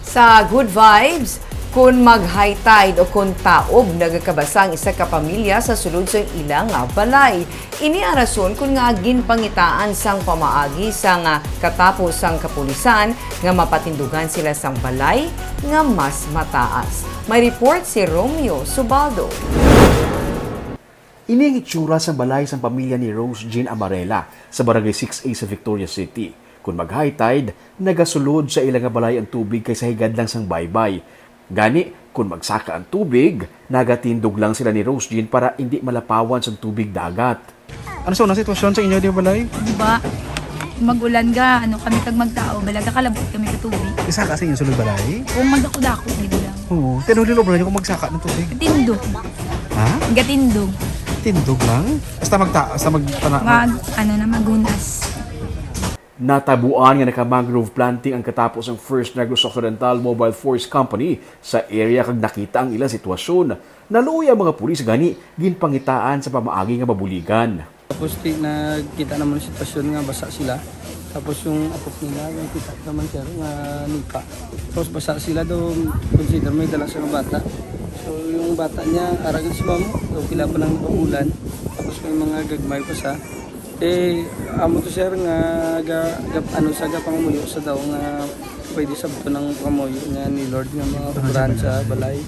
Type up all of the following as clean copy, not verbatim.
Sa Good Vibes, kung mag-high tide o kung taob nagakabasang isa ka pamilya sa sulod sa ilang nga balay. Ini ang rason kung nga ginpangitaan sang pamaagi sa nga katapos sang kapulisan nga mapatindugan sila sang balay nga mas mataas. May report si Romeo Subaldo. Ini ang itsura sa balay sa pamilya ni Rose Jean Amarela sa Barangay 6A sa Victoria City. Kung mag-high tide, nagasulod sa ilang nga balay ang tubig kaysa higad lang sang baybay. Gani, kung magsaka ang tubig, nagatindog lang sila ni Rose Jean para hindi malapawan sa tubig dagat. Ano sa unang sitwasyon sa inyo di balay? Diba? Magulan ga, kami kag magtao, balaga kalabot kami sa tubig. Isa ka sa inyo sulod balay? Kung magdako-dako, di ba lang? Oo. Tinulilo ba niyo kung magsaka ng tubig? Gatindog. Ha? Gatindog. Tindog lang? Basta Magunas. Natabuan nga naka-mangrove planting ang katapos ang First Negros Occidental Mobile Force Company sa area kag nakita ang ilang sitwasyon. Naluoy ang mga pulis gani ginpangitaan sa pamaagi nga mabuligan. Tapos nakita naman ang sitwasyon nga basa sila. Tapos yung apok nila, yung kita naman siya nga nipa. Tapos basa sila daw, consider may dala sa bata. So yung bata niya, aragan si mamo, so pila pa lang ulan. Tapos may mga gagmay pa sa. Amo to sir nga sa pangamuyo sa daw nga pwede sabto ng pangamuyo nga ni Lord nga mga kuran sa balay.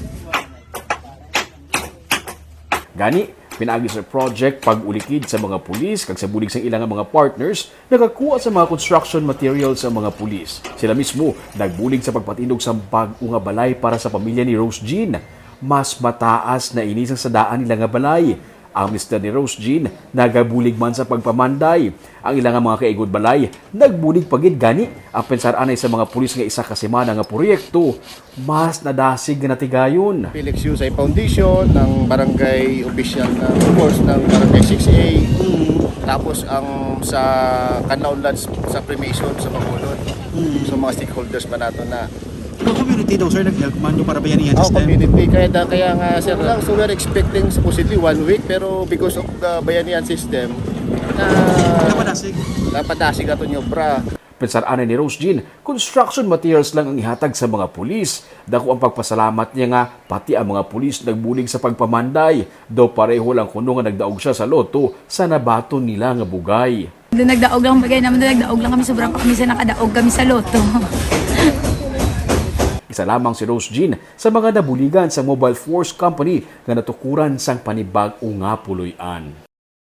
Gani, pinaagi sa project pag-ulikid sa mga pulis kag sa bulig sa ilang mga partners nagakuha sa mga construction materials sa mga pulis. Sila mismo nagbulig sa pagpatindog sa bag-o nga balay para sa pamilya ni Rose Jean. Mas mataas na inisang sa daan nila nga balay. Ang mister ni Rose Jean nagabulig man sa pagpamanday. Ang ilang mga kaigod balay nagbulig pagid gani ang pensaranay sa mga pulis nga isa ka semana nga proyekto mas nadasig nga natigayon. Felix Yusay Foundation ng barangay official na course ng barangay 6A. Tapos ang sa Canlaon Lands sa Primation sa Bacolod. So mga stakeholders pa nato na Yung community daw sir, nag-help man yung para bayanihan system? community. Kaya nga sir lang, so we're expecting supposedly 1 week pero because of the Bayanihan system napadasig ato nyo bra. Pensaranay ni Rose Jean, construction materials lang ang ihatag sa mga pulis. Dako ang pagpasalamat niya nga pati ang mga pulis nagbulig sa pagpamanday. Daw pareho lang kuno nga nagdaog siya sa loto sa nabaton nila nga bugay. Doon nagdaog lang bagay naman, doon nagdaog lang kami, sobrang pa kami sa nakadaog kami sa loto. Isa lamang si Rose Jean sa mga nabuligan sa Mobile Force Company nga natukuran sang panibag-o nga puloy-an.